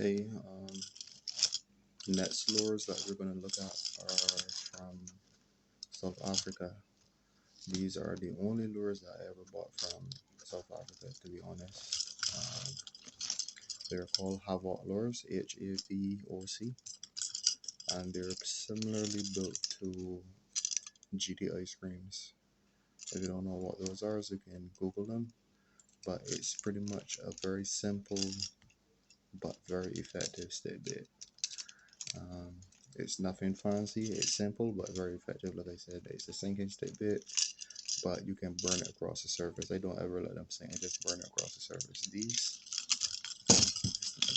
Hey, next lures that we're going to look at are from South Africa. These are the only lures that I ever bought from South Africa, to be honest. They're called Havoc lures, HAVOC, and they're similarly built to GT ice creams. If you don't know what those are, you can Google them. But it's pretty much a very simple but very effective stick bait. Um, it's nothing fancy, it's simple but very effective. Like I said, it's a sinking stick bait, but you can burn it across the surface. I don't ever let them sink, I just burn it across the surface.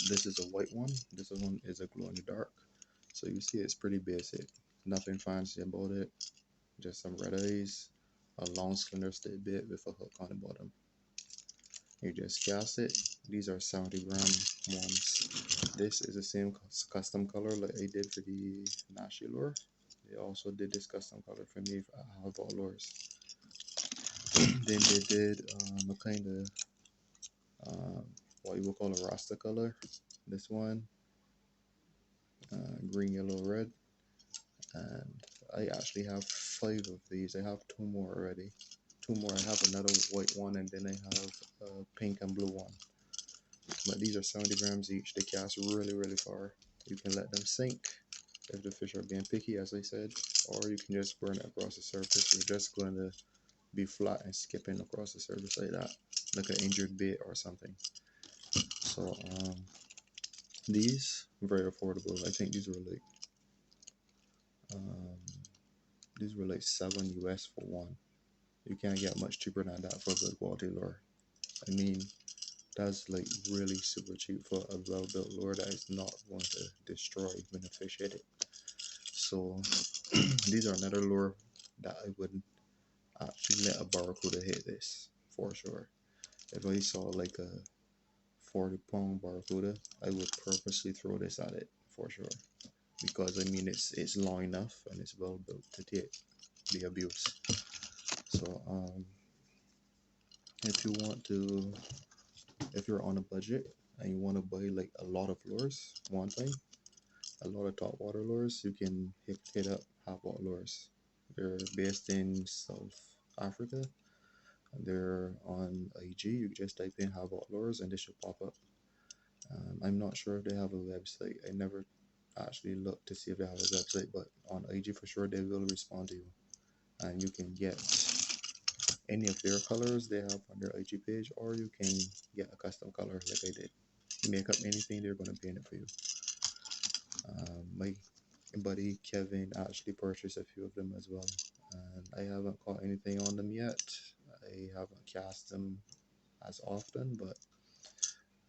This is a white one, this one is a glow in the dark. So you see it's pretty basic, nothing fancy about it, just some red eyes, a long slender stick bait with a hook on the bottom. You just cast it. These are 70-gram ones. This is the same custom color like I did for the Nashi lure. They also did this custom color for me for Havoc lures. Then they did a kind of what you would call a Rasta color. This one, green, yellow, red. And I actually have 5 of these. I have 2 more already. 2 more. I have another white one, and then I have a pink and blue one. But these are 70 grams each. They cast really, really far. You can let them sink if the fish are being picky, as I said, or you can just burn it across the surface. You're just going to be flat and skipping across the surface like that, like an injured bait or something. So these very affordable. I think these were like 7 US for one. You can't get much cheaper than that for a good quality lure. I mean, that's like really super cheap for a well-built lure that is not going to destroy when the fish hit it. So these are another lure that I would actually let a barracuda hit this for sure. If I saw like a 40-pound barracuda, I would purposely throw this at it for sure, because I mean it's long enough and it's well built to take the abuse. So if you want to, if you're on a budget and you want to buy like a lot of lures one time, a lot of top water lures, you can hit up Havoc lures. They're based in South Africa. They're on IG. You just type in Havoc lures and they should pop up. I'm not sure if they have a website. I never actually looked to see if they have a website, but on IG for sure they will respond to you, and you can get any of their colors they have on their IG page, or you can get a custom color like I did. Make up anything, they're gonna paint it for you. My buddy Kevin actually purchased a few of them as well, and I haven't caught anything on them yet. I haven't cast them as often, but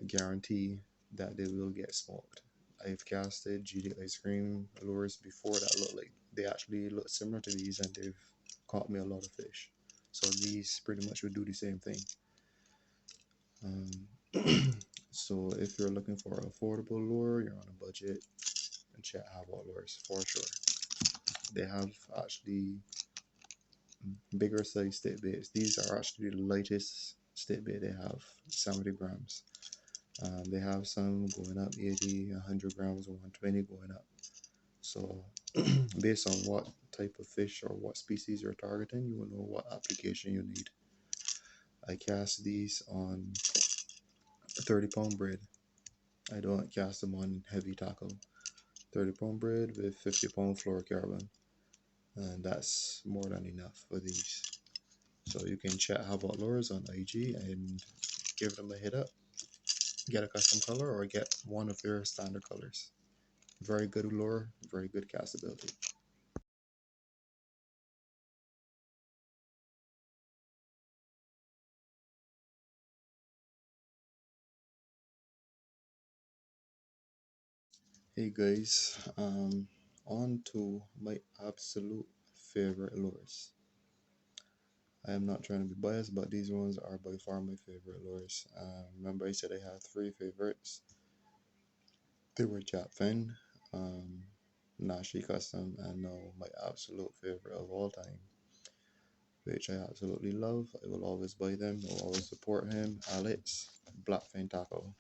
I guarantee that they will get smoked. I've casted GT ice cream lures before that look like they actually look similar to these, and they've caught me a lot of fish. So these pretty much would do the same thing. So if you're looking for an affordable lure, you're on a budget, and check Havoc lures for sure. They have actually bigger size stick baits. These are actually the lightest stick bait they have, 70 grams. They have some going up 80, 100 grams, or 120 going up. So based on what type of fish or what species you're targeting, you will know what application you need. I cast these on 30-pound braid. I don't cast them on heavy tackle. 30-pound braid with 50-pound fluorocarbon, and that's more than enough for these. So you can chat Havoc lures on IG and give them a hit up. Get a custom color or get one of their standard colors. Very good lure, very good castability. Hey guys, on to my absolute favorite lures. I am not trying to be biased, but these ones are by far my favorite lures. Remember I said I had 3 favorites. They were Japfin, Nashi Custom, and now my absolute favorite of all time, which I absolutely love. I will always buy them, I will always support him, Alex, Blackfin Tackle.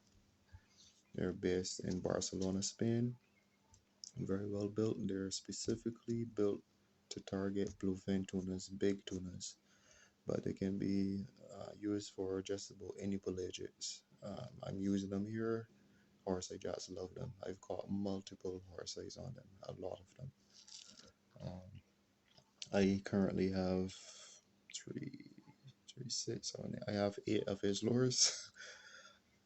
They're based in Barcelona, Spain. Very well built. They're specifically built to target bluefin tunas, big tunas, but they can be used for just about any pelagics. I'm using them here. Horse, I just love them. I've caught multiple horse eyes on them, a lot of them. Um, I currently have three, three, six, seven. I have 8 of his lures.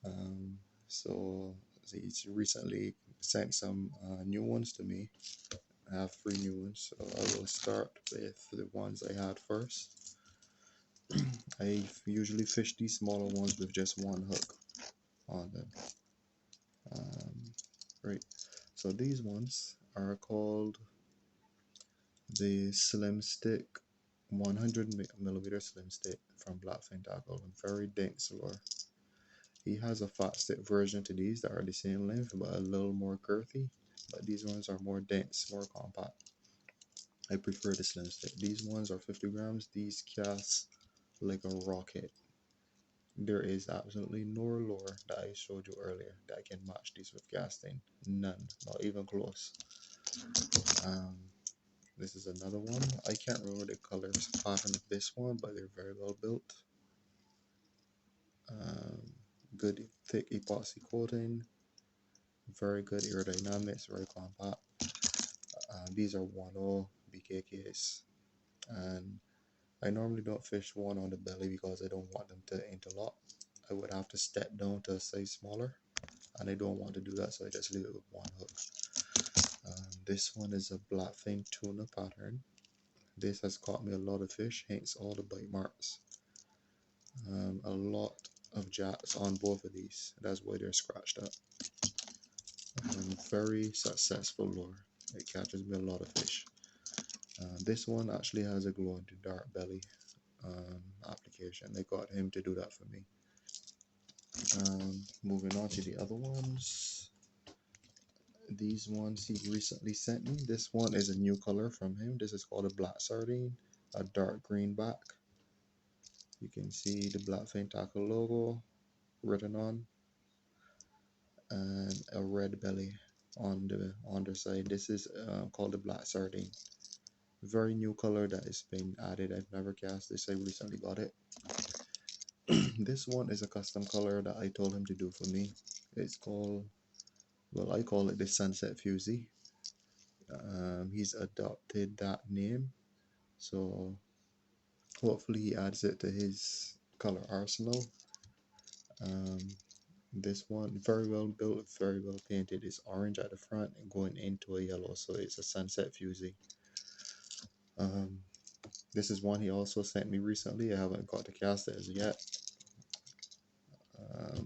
Um, so he's recently sent some new ones to me. I have 3 new ones, so I will start with the ones I had first. I usually fish these smaller ones with just one hook on them. Right, so these ones are called the Slim Stick 100 millimeter Slim Stick from Blackfin Tackle. Very dense lure. He has a fat stick version to these that are the same length but a little more girthy. But these ones are more dense, more compact. I prefer the Slim Stick. These ones are 50 grams. These cast like a rocket. There is absolutely no lure that I showed you earlier that can match these with casting. None, not even close. Um, this is another one. I can't remember the colors pattern of this one, but they're very well built. Um, Good thick epoxy coating. Very good aerodynamics, very compact. These are 1.0 BKKs, and I normally don't fish one on the belly because I don't want them to interlock. I would have to step down to a size smaller, and I don't want to do that, so I just leave it with one hook. This one is a blackfin tuna pattern. This has caught me a lot of fish, hence all the bite marks. A lot of jacks on both of these. That's why they're scratched up. Very successful lure. It catches me a lot of fish. This one actually has a glow in the dark belly application. I got him to do that for me. Moving on to the other ones. These ones he recently sent me. This one is a new color from him. This is called a black sardine, a dark green back. You can see the Blackfin Tackle logo written on, and a red belly on the underside. This is called the black sardine. Very new color that has been added. I've never cast this. I recently got it. This one is a custom color that I told him to do for me. It's called, well, I call it the Sunset Fusey. He's adopted that name, so hopefully he adds it to his color arsenal. This one, very well built, very well painted. It's orange at the front and going into a yellow, so it's a Sunset Fusey. This is one he also sent me recently. I haven't got to cast it as yet.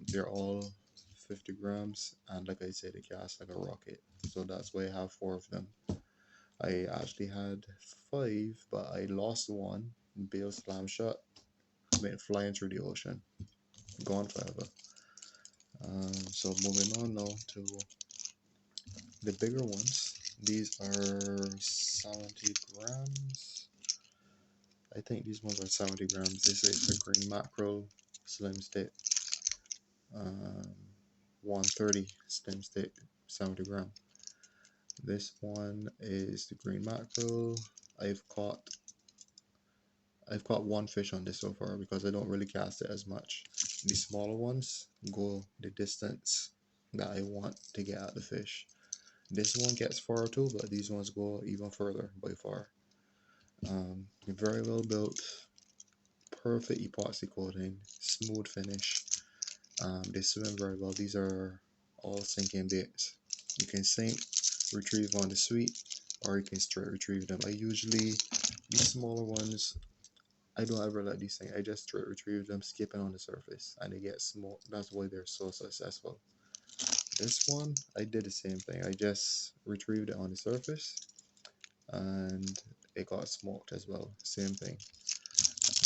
They're all 50 grams, and like I said, they cast like a rocket. So that's why I have 4 of them. I actually had 5, but I lost one. Bail slam shot, went flying through the ocean, gone forever. So moving on now to the bigger ones. These are 70 grams. I think these ones are 70 grams. This is the green mackerel slim stick. 130 slim stick, 70 gram. This one is the green mackerel. I've caught one fish on this so far because I don't really cast it as much. The smaller ones go the distance that I want to get at the fish. This one gets far too, but these ones go even further by far. Very well built, perfect epoxy coating, smooth finish. They swim very well. These are all sinking baits. You can sink, retrieve on the sweet, or you can straight retrieve them. I usually, these smaller ones, I don't ever let these sink. I just straight retrieve them, skipping on the surface, and they get smoked. That's why they're so successful. This one, I did the same thing. I just retrieved it on the surface, and it got smoked as well. Same thing.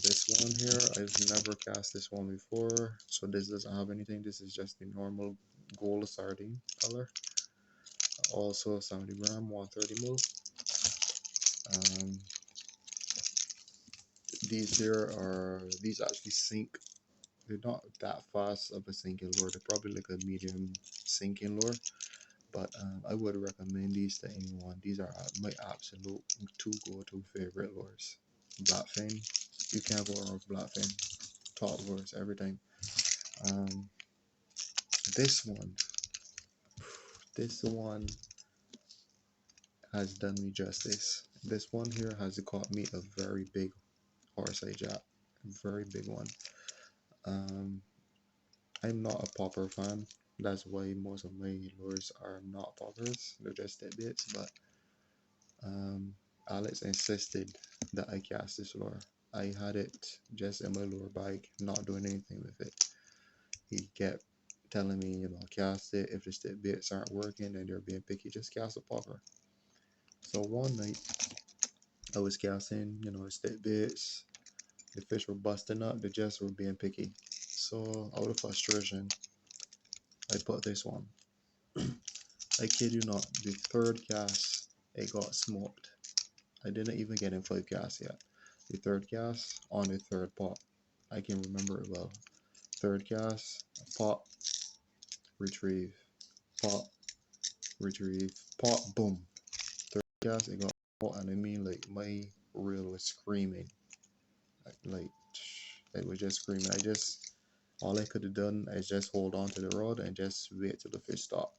This one here, I've never cast this one before, so this doesn't have anything. This is just the normal gold sardine color. Also 70 gram, 130 mil. These actually sink. They're not that fast of a sinking lure. They're probably like a medium sinking lure. But I would recommend these to anyone. These are my absolute two go-to favorite lures. Blackfin, you can't go wrong with blackfin. Top lures every time. Um, this one has done me justice. This one here has caught me a very big horse-eye jack, very big one. I'm not a popper fan. That's why most of my lures are not poppers. They're just tidbits. But Alex insisted that I cast this lure. I had it just in my lure bag, not doing anything with it. He kept telling me, cast it. If the tidbits aren't working and they're being picky, just cast a popper. So one night I was casting, tidbits. The fish were busting up. They just were being picky. So out of frustration, I put this one. I kid you not, the third cast, it got smoked. I didn't even get in 5 casts yet. The third cast on the third pop. I can remember it well. Third cast, pop, retrieve, pop, retrieve, pop, boom. Third cast, it got caught, and I mean, like, my reel was screaming. Like, it was just screaming. All I could have done is just hold on to the rod and just wait till the fish stop.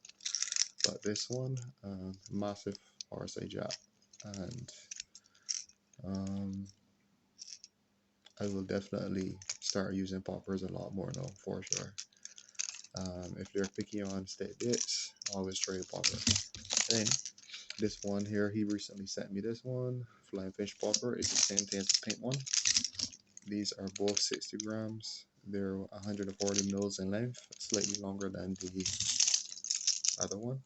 But this one, massive RSA jack, and I will definitely start using poppers a lot more now, for sure. If they're picky on state bits, always try a popper. Then this one here, he recently sent me this one, flying fish popper. It's the same thing as the pink one. These are both 60 grams. They're 140 mils in length, slightly longer than the other one.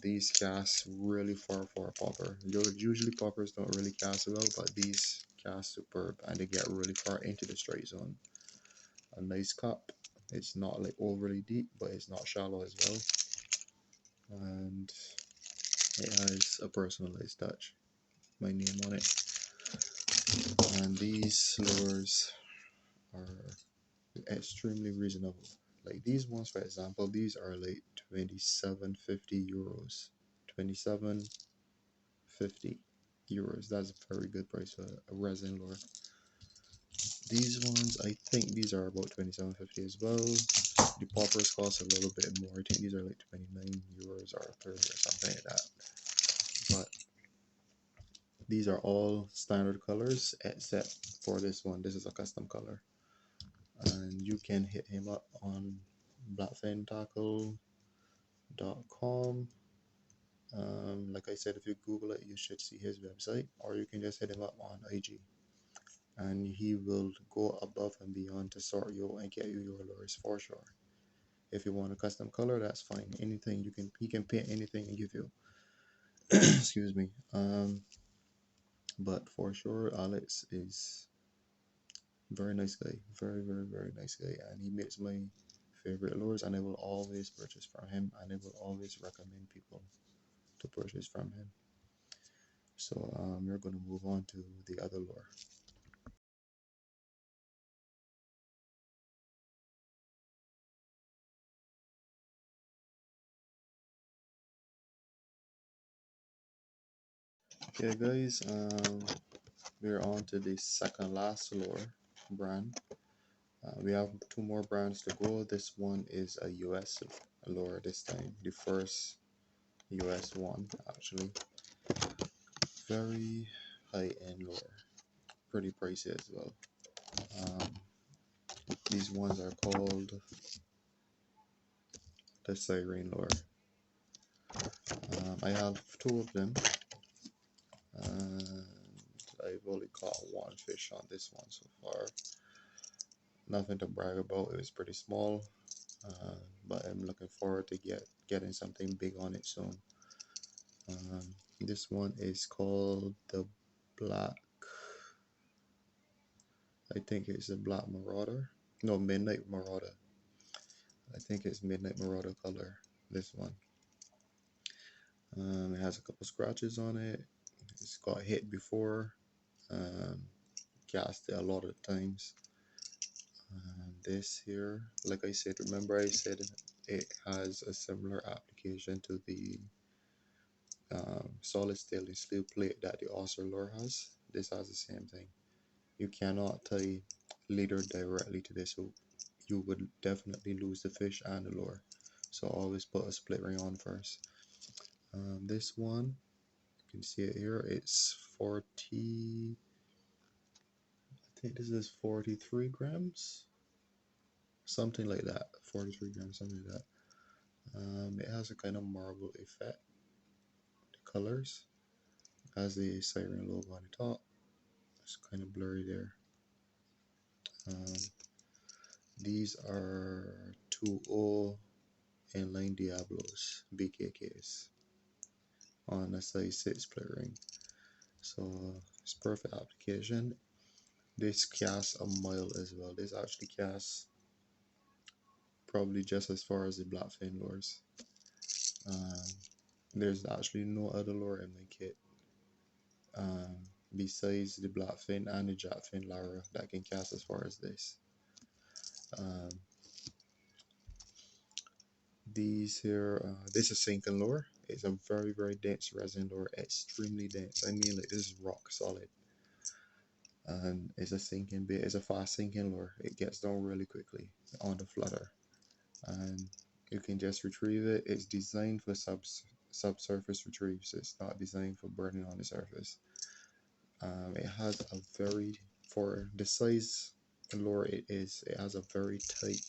These cast really far for a popper. Usually poppers don't really cast well, but these cast superb and they get really far into the strike zone. A nice cup. It's not like overly deep, but it's not shallow as well. And it has a personalized touch. My name on it. And these lures are extremely reasonable. Like these ones, for example, these are like 27.50 euros. 27.50 euros. That's a very good price for a resin lure. These ones, I think these are about 27.50 as well. The poppers cost a little bit more. I think these are like 29 euros or 30 or something like that. But these are all standard colors except for this one. This is a custom color. And you can hit him up on blackfintackle.com. Like I said, if you Google it, you should see his website, or you can just hit him up on IG. And he will go above and beyond to sort you and get you your lures for sure. If you want a custom color, that's fine. Anything he can paint anything and give you. Excuse me. But for sure, Alex is very nice guy. Very, very, very nice guy, and he makes my favorite lures, and I will always purchase from him, and I will always recommend people to purchase from him. So we're gonna move on to the other lure. Okay, guys, we're on to the second last lure brand. We have 2 more brands to go. This one is a US lure this time. The first US one, actually. Very high-end lure. Pretty pricey as well. These ones are called the Siren lure. I have 2 of them. And I've only caught 1 fish on this one so far. Nothing to brag about. It was pretty small, but I'm looking forward to getting something big on it soon. This one is called the Black. I think it's the Black Marauder. No, Midnight Marauder. I think it's Midnight Marauder color. This one. It has a couple scratches on it. It's got hit before. Cast it a lot of times. This here, like I said, remember I said it has a similar application to the solid stainless steel plate that the Oscar lure has. This has the same thing. You cannot tie leader directly to this hook. You would definitely lose the fish and the lure. So always put a split ring on first. This one, you can see it here, it's 40, I think this is 43 grams, something like that. 43 grams, something like that. It has a kind of marble effect. The colors has the siren logo on the top. It's kind of blurry there. Um, these are 2O inline Diablos BKKs on a size 6 split ring. So it's perfect application. This casts a mile as well. This actually casts probably just as far as the blackfin lures. Um, there's actually no other lure in my kit um, besides the blackfin and the jackfin Lara that can cast as far as this. Um, these here, this is sinking lure. It's a very dense resin lure, extremely dense. I mean, like this is rock solid. And it's a sinking bait. It's a fast sinking lure. It gets down really quickly on the flutter, and you can just retrieve it. It's designed for subsurface retrieves. It's not designed for burning on the surface. It has a very, for the size lure it is, it has a very tight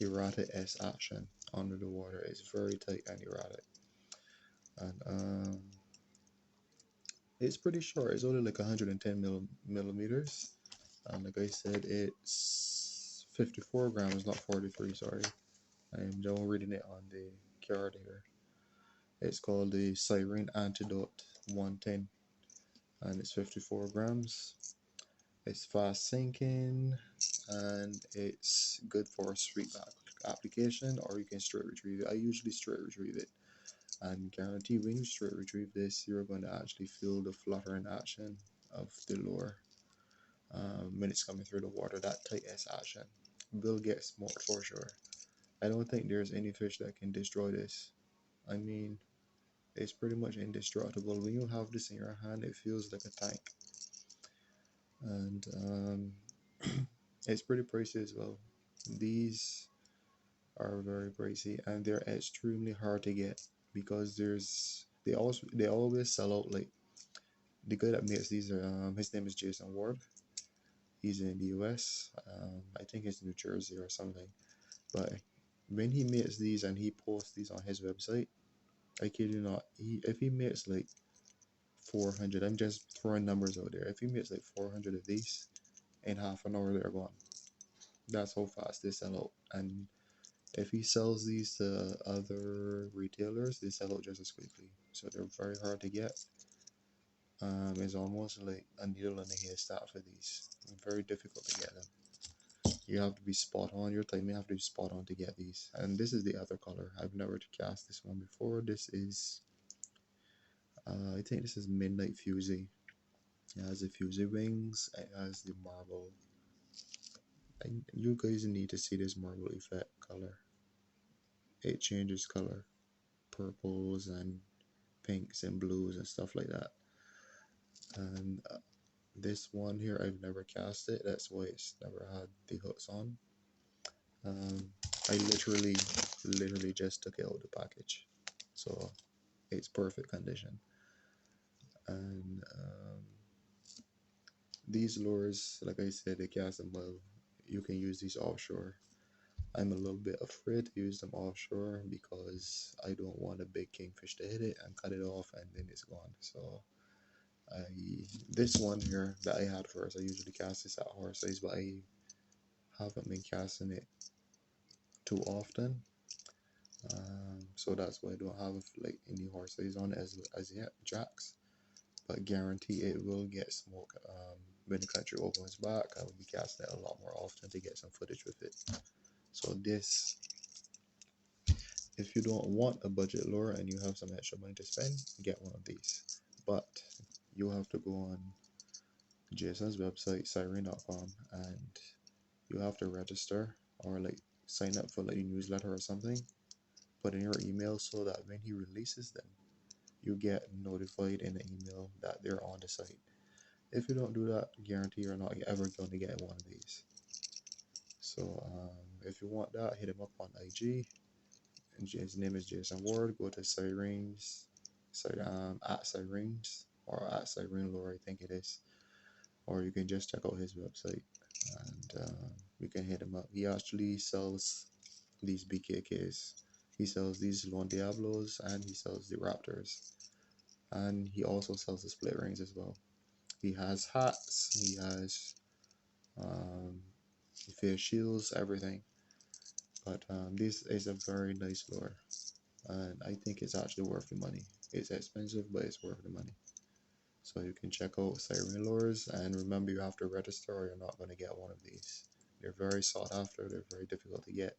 erratic S action under the water. It's very tight and erratic, and it's pretty short. It's only like 110 millimeters, and like I said, it's 54 grams, not 43. Sorry, I am done reading it on the card here. It's called the Siren Antidote 110, and it's 54 grams. It's fast sinking, and it's good for a street application, or you can straight retrieve it. I usually straight retrieve it, and guarantee when you straight retrieve this, you're going to actually feel the fluttering action of the lure when it's coming through the water. That tight S action will get smoked for sure. I don't think there's any fish that can destroy this. I mean, it's pretty much indestructible. When you have this in your hand, it feels like a tank, and it's pretty pricey as well. These are very pricey, and they're extremely hard to get because they always sell out. Like the guy that makes these, his name is Jason Ward. He's in the US. I think it's New Jersey or something. But when he makes these and he posts these on his website, I kid you not, if he makes like 400, I'm just throwing numbers out there. If he makes like 400 of these, in half an hour they're gone. That's how fast they sell out. And if he sells these to other retailers, they sell out just as quickly. So they're very hard to get. It's almost like a needle in a haystack for these. Very difficult to get them. You have to be spot on. Your timing have to be spot on to get these. And this is the other color. I've never cast this one before. This is, I think this is Midnight Fusey. It has the fusy wings. It has the marble. And you guys need to see this marble effect color. It changes color, purples and pinks and blues and stuff like that. And this one here, I've never cast it. That's why it's never had the hooks on. I literally just took it out of the package, so it's perfect condition. And these lures, like I said, they cast them well. You can use these offshore. I'm a little bit afraid to use them offshore because I don't want a big kingfish to hit it and cut it off and then it's gone. So this one here that I had first, I usually cast this at horse size, but I haven't been casting it too often. So that's why I don't have like any horse size on it as yet, jacks. But guarantee it will get smoke. When the country opens back, I will be casting it a lot more often to get some footage with it. So this, if you don't want a budget lure and you have some extra money to spend, get one of these. But you have to go on Jason's website, siren.com, and you have to register, or like sign up for like a newsletter or something, put in your email so that when he releases them, you get notified in the email that they're on the site. If you don't do that, guarantee you're not ever going to get one of these. So if you want that, hit him up on IG. And his name is Jason Ward. Go to Sirens, at Sirens or at Siren Lore, I think it is. Or you can just check out his website and you can hit him up. He actually sells these BKKs. He sells these Lone Diablos and he sells the Raptors. And he also sells the split rings as well. He has hats, he has face shields, everything. But this is a very nice lure, and I think it's actually worth the money. It's expensive, but it's worth the money. So you can check out Siren Lures, and remember you have to register or you're not going to get one of these. They're very sought after, they're very difficult to get.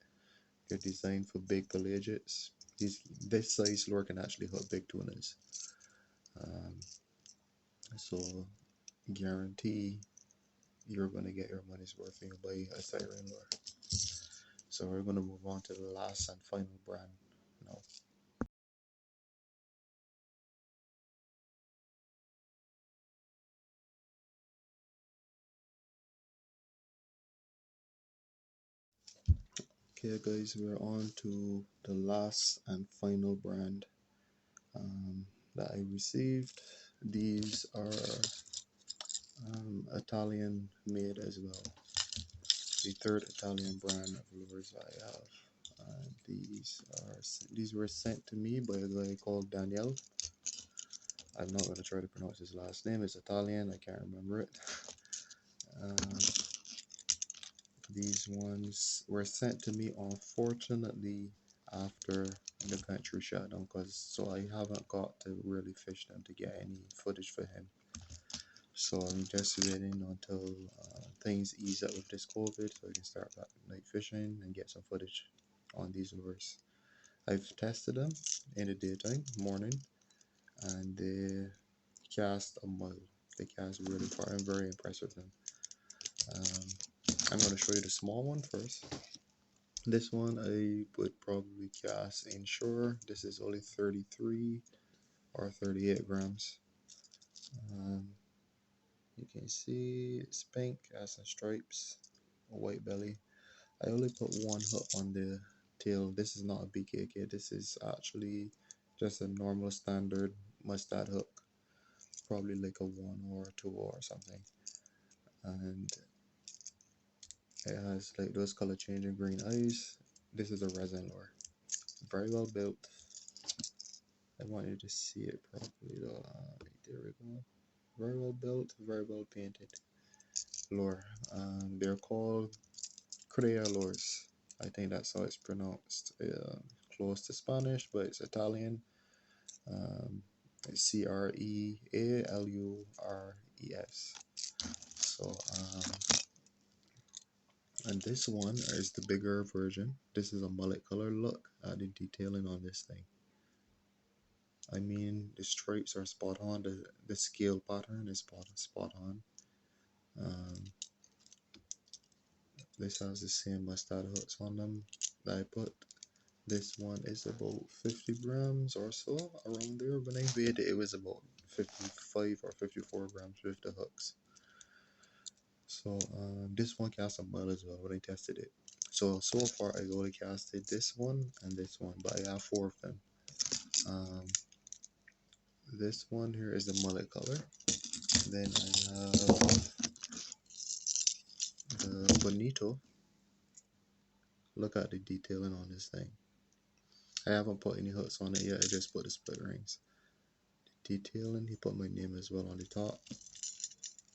They're designed for big pelagics. This size lure can actually hook big tunas. So guarantee you're going to get your money's worth when you buy a Siren Lure. So we're going to move on to the last and final brand now. Okay, guys, we're on to the last and final brand that I received. These are Italian made as well. The third Italian brand of lures I have. These were sent to me by a guy called Daniel. I'm not going to try to pronounce his last name. It's Italian. I can't remember it. Um, These ones were sent to me unfortunately after the country shut down, so I haven't got to really fish them to get any footage for him. So I'm just waiting until things ease up with this COVID so I can start back night fishing and get some footage on these lures. I've tested them in the daytime, morning, and they cast a mile. They cast really far. I'm very impressed with them. I'm going to show you the small one first. This one I would probably cast inshore. This is only 33 or 38 grams. You can see it's pink, has some stripes, a white belly. I only put one hook on the tail. This is not a BKK. This is actually just a normal standard mustard hook. Probably like a 1 or a 2 or something. And it has like those color changing green eyes. This is a resin lure. Very well built. I want you to see it properly though. There we go. Very well built, very well painted lure. They're called Crea lures. I think that's how it's pronounced. Close to Spanish, but it's Italian. It's Crealures. So, and this one is the bigger version. This is a mullet color. Look at the detailing on this thing. I mean, the stripes are spot on. The scale pattern is spot on. This has the same mustard hooks on them that I put. This one is about 50 grams or so, around there. When I weighed it, it was about 55 or 54 grams with the hooks. So this one cast a mile as well when I tested it. So far I only casted this one and this one, but I have 4 of them. This one here is the mullet color. Then I have the bonito. Look at the detailing on this thing. I haven't put any hooks on it yet. I just put the split rings. The detailing, he put my name as well on the top.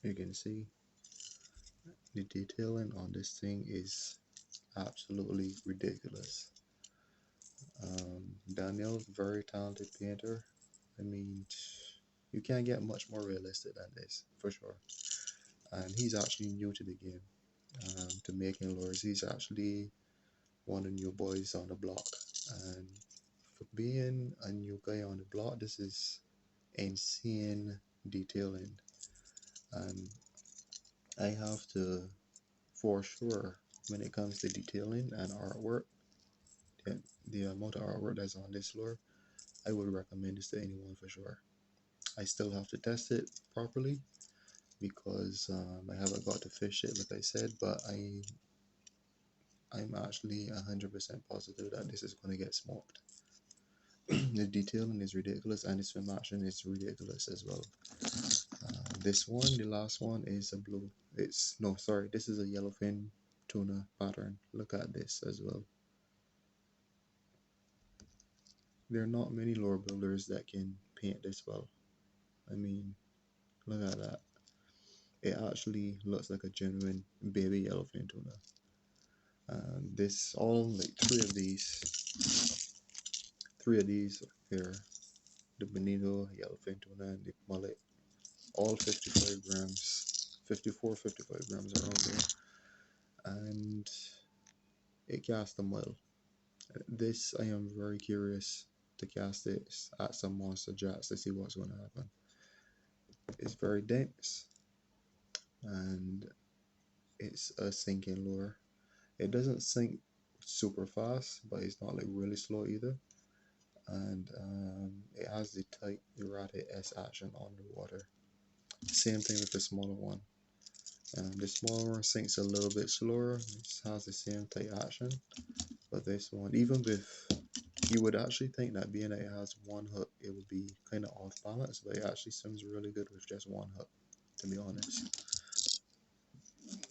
You can see the detailing on this thing is absolutely ridiculous. Daniel, very talented painter. I mean, you can't get much more realistic than this, for sure. And he's actually new to the game, to making lures. He's actually one of the new boys on the block. And for being a new guy on the block, this is insane detailing. And I have to, for sure, when it comes to detailing and artwork, the, the amount of artwork that's on this lure, I would recommend this to anyone for sure. I still have to test it properly because I haven't got to fish it like I said, but I'm actually 100% positive that this is going to get smoked. The detailing is ridiculous and the swim action is ridiculous as well. This one, the last one, is a blue. It's no, sorry, this is a yellowfin tuna pattern. Look at this as well. There are not many lure builders that can paint this well. I mean, look at that. It actually looks like a genuine baby yellowfin tuna. This all like three of these here, the bonito, yellowfin tuna, and the mullet, all 55 grams, 54, 55 grams around there, and it cast them well. This I am very curious to cast this at some monster jacks to see what's going to happen. It's very dense and it's a sinking lure. It doesn't sink super fast, but it's not like really slow either. And it has the tight erratic S action underwater. Same thing with the smaller one. The smaller one sinks a little bit slower. It has the same tight action, but this one, even with, you would actually think that being that it has one hook, it would be kind of off balance, but it actually swims really good with just one hook, to be honest.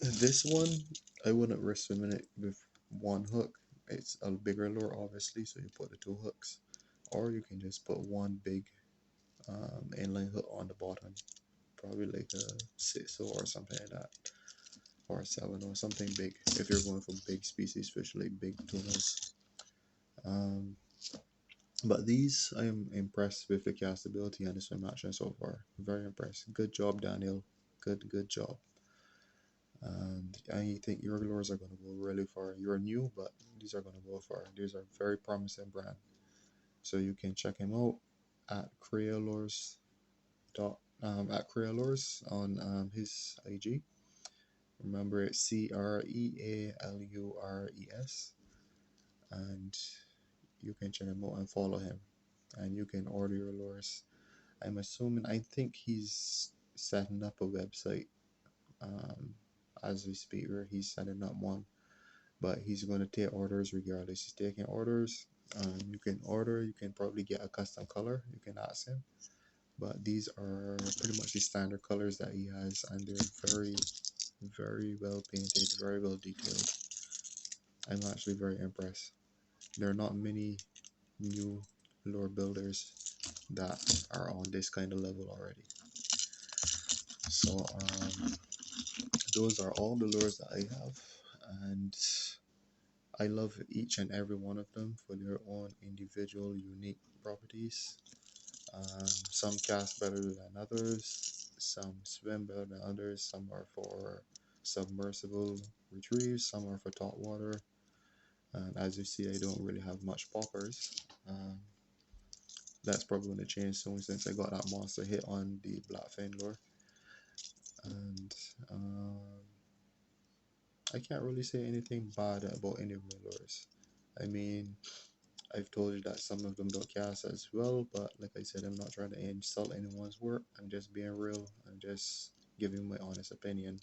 This one, I wouldn't risk swimming it with one hook. It's a bigger lure, obviously, so you put the two hooks, or you can just put one big inline hook on the bottom, probably like a 6 or something like that, or a 7 or something big if you're going for big species fish like big tunas. Um, but these, I am impressed with the castability and the swim action so far. Very impressed. Good job, Daniel. Good job. And I think your lures are going to go really far. You're new, but these are going to go far. These are very promising brand. So you can check him out at Crealures at Crealures on his IG. Remember it's Crealures, and you can check him out and follow him, and you can order your lures. I'm assuming, I think he's setting up a website um, as we speak, or he's setting up one, but he's going to take orders regardless. He's taking orders. You can order, you can probably get a custom color, you can ask him, but these are pretty much the standard colors that he has, and they're very well painted, very well detailed. I'm actually very impressed. There are not many new lure builders that are on this kind of level already. So those are all the lures that I have, and I love each and every one of them for their own individual unique properties. Some cast better than others, some swim better than others, some are for submersible retrieves, some are for top water. And as you see, I don't really have much poppers. That's probably going to change soon since I got that monster hit on the blackfin lure. And I can't really say anything bad about any of my lures. I mean, I've told you that some of them don't cast as well, but like I said, I'm not trying to insult anyone's work. I'm just being real. I'm just giving my honest opinion.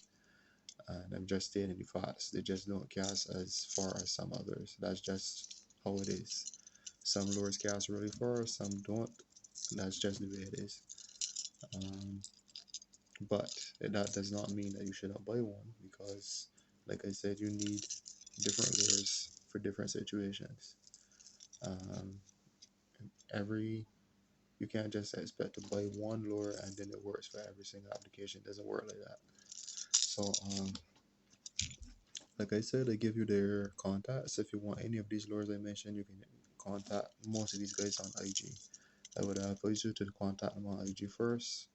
And I'm just stating the facts. They just don't cast as far as some others. That's just how it is. Some lures cast really far, some don't. That's just the way it is. But that does not mean that you shouldn't buy one, because, like I said, you need different lures for different situations. Um, every You can't just expect to buy one lure and then it works for every single application. It doesn't work like that. So like I said, I give you their contacts. If you want any of these lures I mentioned, you can contact most of these guys on IG. I would advise you to contact them on IG first,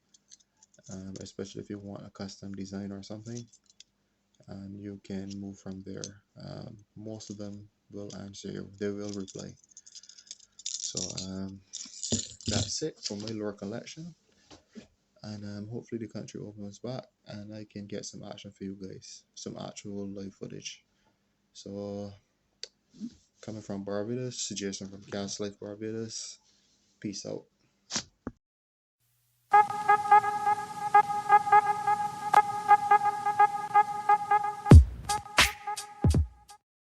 especially if you want a custom design or something, and you can move from there. Most of them will answer you. They will reply. So that's it for my lure collection, and hopefully the country opens back and I can get some action for you guys, some actual live footage. So, coming from Barbados, suggestion from Cast Life Barbados. Peace out.